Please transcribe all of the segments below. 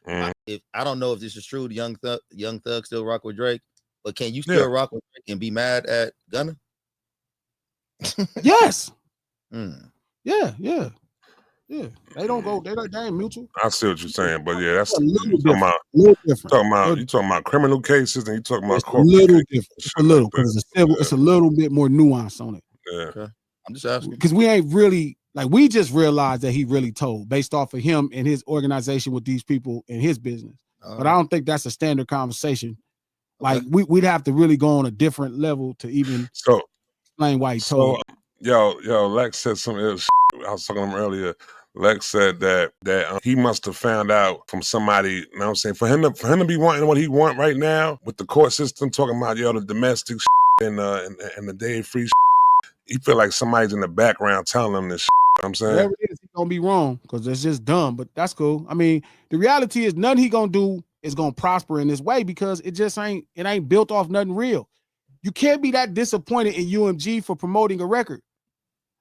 If I don't know if this is true, the Young Thug still rock with Drake, but can you still rock with Drake and be mad at Gunna? Yes. Yeah. They don't go. They ain't mutual. I see what you're saying, but yeah, that's you talking about criminal cases and you talking about a little different. It's a little because it's a civil. It's a little bit more nuance on it. Yeah. Okay. I'm just asking because we ain't really like we just realized that he really told based off of him and his organization with these people in his business. But I don't think that's a standard conversation. Like we'd have to really go on a different level to even explain why he told. Yo, Lex said something else. I was talking to him earlier. Lex said that he must have found out from somebody, you know what I'm saying, for him to be wanting what he want right now with the court system, talking about the domestic and the day free. He feel like somebody's in the background telling him this. You know what I'm saying? Whatever it is, he's gonna be wrong because it's just dumb, but that's cool. I mean, the reality is nothing he gonna do is gonna prosper in this way because it ain't built off nothing real. You can't be that disappointed in UMG for promoting a record.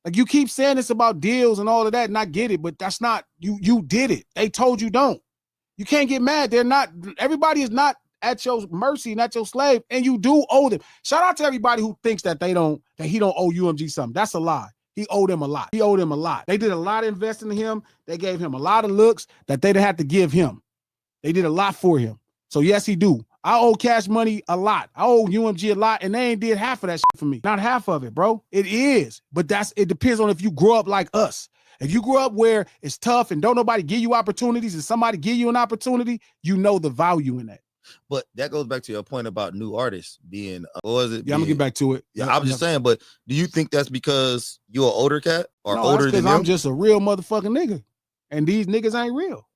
Like you keep saying this about deals and all of that, and I get it, but that's not you did it. They told you don't. You can't get mad. Everybody is not at your mercy, not your slave, and you do owe them. Shout out to everybody who thinks that he don't owe UMG something. That's a lie. He owed them a lot. They did a lot of investing in him. They gave him a lot of looks that they didn't have to give him. They did a lot for him. So yes, he do. I owe Cash Money a lot. I owe UMG a lot, and they ain't did half of that shit for me. Not half of it, bro. It is, but it depends on if you grow up like us. If you grew up where it's tough and don't nobody give you opportunities and somebody give you an opportunity, you know the value in that. But that goes back to your point about new artists being, what was it? Yeah, I'm gonna get back to it. Yeah, I was just saying, but do you think that's because you're an older cat or older than them? I'm just a real motherfucking nigga, and these niggas ain't real.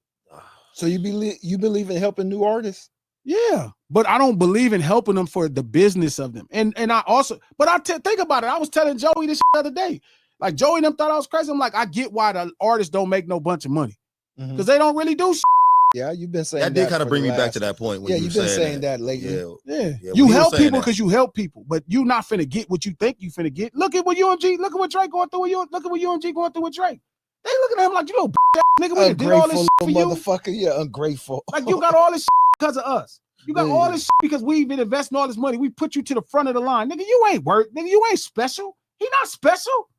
So you believe in helping new artists? Yeah, but I don't believe in helping them for the business of them. And I also, but think about it. I was telling Joey this the other day. Like Joey and them thought I was crazy. I'm like, I get why the artists don't make no bunch of money because they don't really do shit. Yeah, you've been saying that did kind of bring me back to that point. When you've been saying that lately. Yeah. You help people because you help people, but you not finna get what you think you finna get. Look at what UMG, look at what Drake going through with you. Look at what UMG going through with Drake. They looking at him like, you know, nigga, we did all this shit for you. Motherfucker, yeah, ungrateful. Like you got all this shit because of us. You got all this shit because we've been investing all this money. We put you to the front of the line. Nigga, you ain't worth. Nigga, you ain't special. He not special.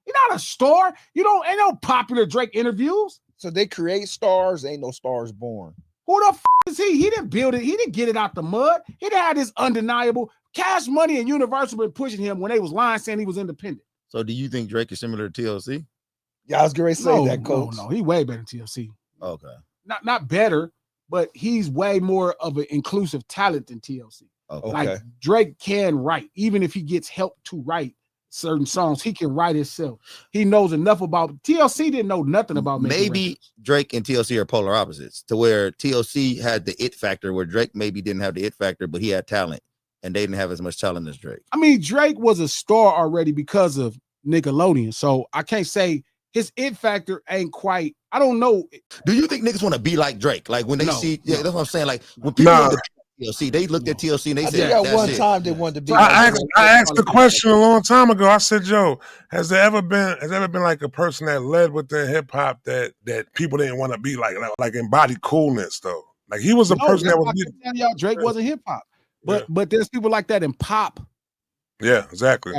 He not a star. Ain't no popular Drake interviews. So they create stars. Ain't no stars born. Who the is he? He didn't build it. He didn't get it out the mud. He didn't have this undeniable Cash Money and Universal been pushing him when they was lying saying he was independent. So do you think Drake is similar to TLC? Yeah, I was going to say that, Coach. No, he way better than TLC. Okay. Not better, but he's way more of an inclusive talent than TLC. Okay. Like Drake can write, even if he gets help to write certain songs, he can write himself. He knows enough about TLC. Didn't know nothing about maybe records. Drake and TLC are polar opposites, to where TLC had the it factor, where Drake maybe didn't have the it factor, but he had talent, and they didn't have as much talent as Drake. I mean, Drake was a star already because of Nickelodeon, so I can't say his it factor ain't quite. I don't know. Do you think niggas want to be like Drake? Like when they see, that's what I'm saying. Like when people TLC, they looked at TLC and they said, "Yeah, one time they wanted to be." I asked the question a long time ago. I said, "Yo, has there ever been like a person that led within hip hop that people didn't want to be like embodied coolness though? Like he was a person that was." Y'all, Drake wasn't hip hop, but there's people like that in pop. Yeah, exactly.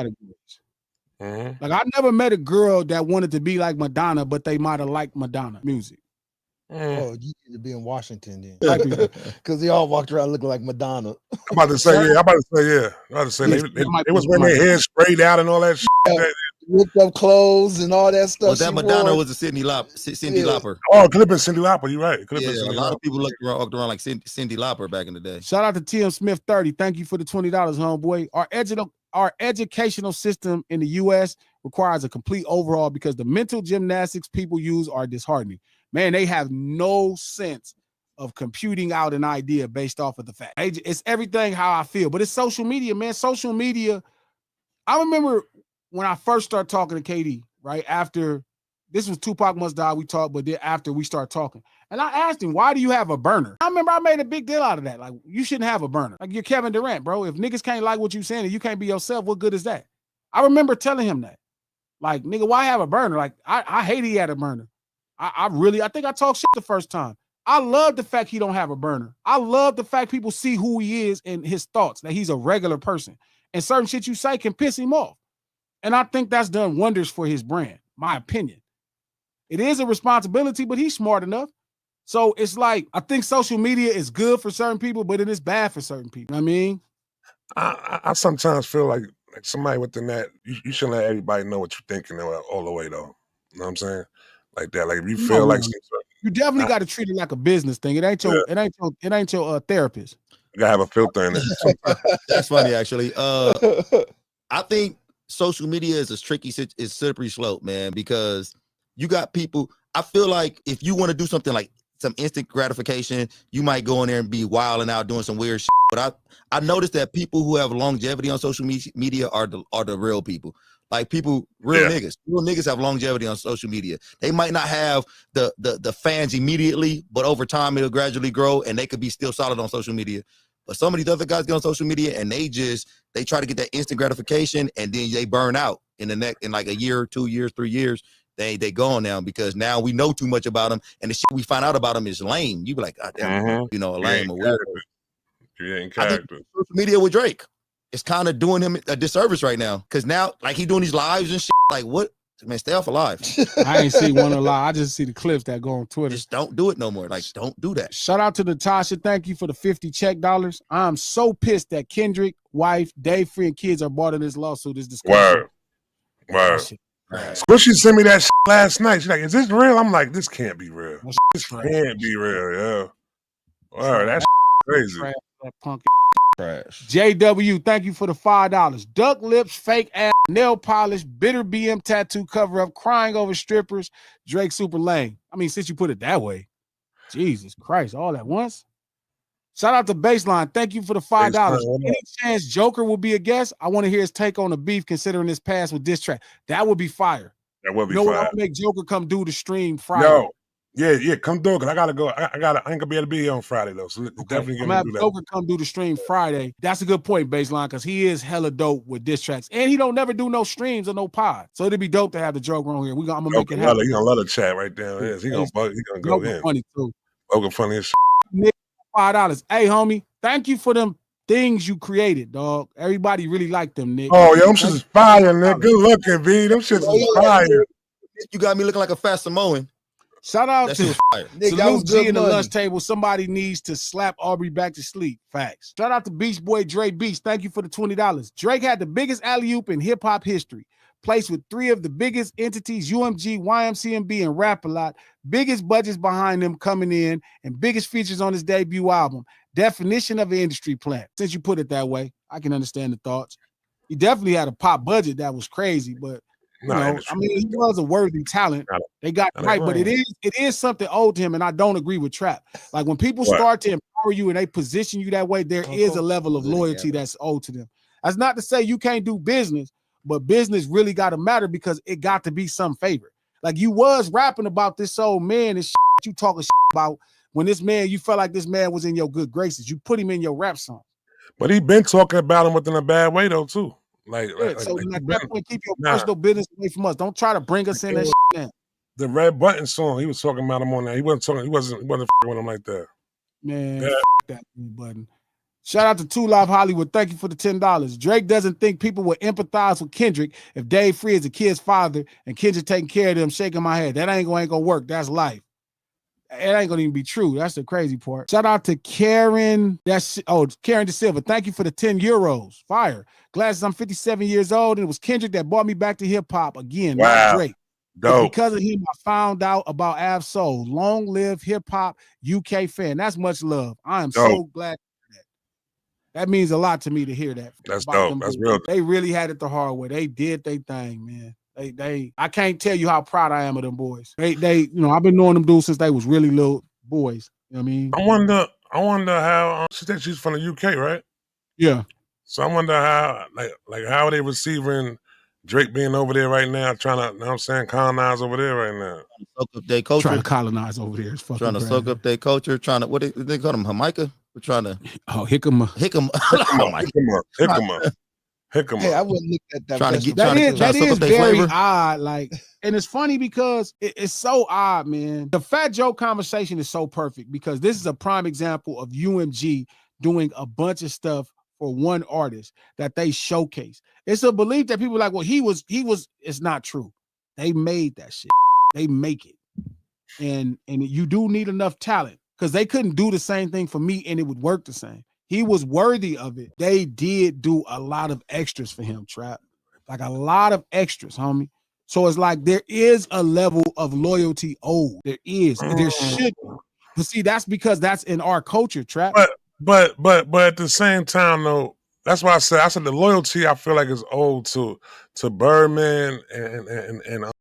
Mm-hmm. Like I never met a girl that wanted to be like Madonna, but they might have liked Madonna music. Oh, you need to be in Washington then, because they all walked around looking like Madonna. I'm about to say they was wearing their hair sprayed out and all that shit. Ripped up clothes and all that stuff. Was that Madonna was a Cyndi Lauper? Oh, it could have been Cyndi Lauper. You're right. A lot of people walked around like Cyndi Lauper back in the day. Shout out to TM Smith 30. Thank you for the $20, homeboy. Our educational system in the U.S. requires a complete overhaul because the mental gymnastics people use are disheartening. Man, they have no sense of computing out an idea based off of the fact. It's everything how I feel, but it's social media, man. Social media. I remember when I first started talking to KD, right after this was Tupac Must Die, we talked, but then after we started talking, and I asked him, why do you have a burner? I remember I made a big deal out of that. Like, you shouldn't have a burner. Like, you're Kevin Durant, bro. If niggas can't like what you're saying and you can't be yourself, what good is that? I remember telling him that. Like, nigga, why have a burner? Like, I hate he had a burner. I think I talked shit the first time. I love the fact he don't have a burner. I love the fact people see who he is and his thoughts, that he's a regular person. And certain shit you say can piss him off. And I think that's done wonders for his brand, my opinion. It is a responsibility, but he's smart enough. So it's like, I think social media is good for certain people, but it is bad for certain people. You know what I mean? I sometimes feel like somebody within that, you shouldn't let everybody know what you're thinking all the way, though. You know what I'm saying? Like that. Like if you feel like you definitely got to treat it like a business thing. It ain't your therapist. You gotta have a filter in it. That's funny, actually. I think social media is a tricky, it's slippery slope, man, because you got people. I feel like if you want to do something like some instant gratification, you might go in there and be wilding out doing some weird shit. But I noticed that people who have longevity on social media are the real people. Like people, real niggas have longevity on social media. They might not have the fans immediately, but over time it'll gradually grow, and they could be still solid on social media. But some of these other guys get on social media and they try to get that instant gratification, and then they burn out in like a year, 2 years, 3 years. They gone now because now we know too much about them, and the shit we find out about them is lame. You be like, God damn, a lame or weird. You ain't character. Social media with Drake, it's kind of doing him a disservice right now, because now like he doing these lives and shit. Like what? Man, stay off alive. I ain't see one alive. I just see the clips that go on Twitter. Just don't do it no more. Like, don't do that. Shout out to Natasha. Thank you for the 50 check dollars. I'm so pissed that Kendrick, wife, Dave Free, and kids are brought in this lawsuit. This discussion. Word. Squishy sent me that shit last night. She's like, "Is this real?" I'm like, "This can't be real. This can't be real, yeah." Word, that's crazy. That punk Trash. JW, thank you for the $5. Duck lips, fake ass, nail polish, bitter BM tattoo cover up, crying over strippers, Drake super lame. I mean, since you put it that way, Jesus Christ, all at once. Shout out to Baseline. Thank you for the $5. Any chance Joker will be a guest? I want to hear his take on the beef, considering his past with diss track. That would be fire. That would be fire. fire. I'll make Joker come do the stream Friday. No. Yeah, come do it, because I gotta go. I ain't gonna be able to be here on Friday though. So definitely gonna do that. Joker come do the stream Friday. That's a good point, Baseline, because he is hella dope with diss tracks, and he don't never do no streams or no pod. So it'd be dope to have the Joker on here. I'm gonna make it happen. He gonna love the chat right down there. He gonna go in. Funny too. Joker funny as shit. $5. Hey, homie, thank you for them things you created, dog. Everybody really liked them, Nick. Oh, yeah, them shits is fire, Nick. Good looking, B. Them shits is fire. You got me looking like a fat Samoan. Shout out to Nick, Salute G in the lunch table. Somebody needs to slap Aubrey back to sleep. Facts. Shout out to Beach Boy Dre Beast. Thank you for the $20. Drake had the biggest alley-oop in hip-hop history. Placed with 3 of the biggest entities, UMG, YMCMB, and Rap A Lot. Biggest budgets behind them coming in, and biggest features on his debut album. Definition of an industry plant. Since you put it that way, I can understand the thoughts. He definitely had a pop budget that was crazy, but you know, I mean, he was a worthy talent. They got it right, but it is something owed to him, and I don't agree with Trap. Like when people start to empower you and they position you that way, there is a level of loyalty that's owed to them. That's not to say you can't do business, but business really got to matter because it got to be some favor. Like you was rapping about this old man and shit you talking shit about when this man, you felt like this man was in your good graces. You put him in your rap song. But he been talking about him within a bad way though too. Like that point, keep your personal business away from us. Don't try to bring us in that shit now. The Red Button song, he was talking about him on that. He wasn't with him like that. Man, that button. Shout out to Two Live Hollywood. Thank you for the $10. Drake doesn't think people would empathize with Kendrick if Dave Free is a kid's father and Kendrick taking care of them, shaking my head. That ain't gonna work. That's life. It ain't gonna even be true. That's the crazy part. Shout out to Karen. Karen De Silva. Thank you for the 10 euros. Fire. Glad I'm 57 years old, and it was Kendrick that brought me back to hip hop again. Not Drake. Dope. Because of him, I found out about Av Soul. Long live hip hop UK fan. That's much love. I am so glad. That means a lot to me to hear that. That's dope. That's real. They really had it the hard way. They did their thing, man. I can't tell you how proud I am of them boys. They I've been knowing them dudes since they was really little boys. You know what I mean? I wonder how she thinks she's from the UK, right? Yeah. So I wonder how how are they receiving Drake being over there right now, trying to, you know what I'm saying, colonize over there right now. Soak up their culture. Trying to colonize over there. Trying to soak up their culture. Trying to, what they call them, Jamaica? We're trying to. Oh, Hickam. Hick 'em up. Hook 'em Hey, I up. wouldn't look at that. Trying to festival get- trying to- too. trying That to soak is up their very flavor. odd. Like, and it's funny because it's so odd, man. The Fat Joe conversation is so perfect because this is a prime example of UMG doing a bunch of stuff for one artist that they showcase. It's a belief that people are like, well, he was. It's not true. They made that shit. They make it, and you do need enough talent because they couldn't do the same thing for me and it would work the same. He was worthy of it. They did do a lot of extras for him, Trap. Like a lot of extras, homie. So it's like there is a level of loyalty owed. There is. There should be. But see, that's because that's in our culture, Trap. But at the same time though, that's why I said the loyalty I feel like is owed to Birdman and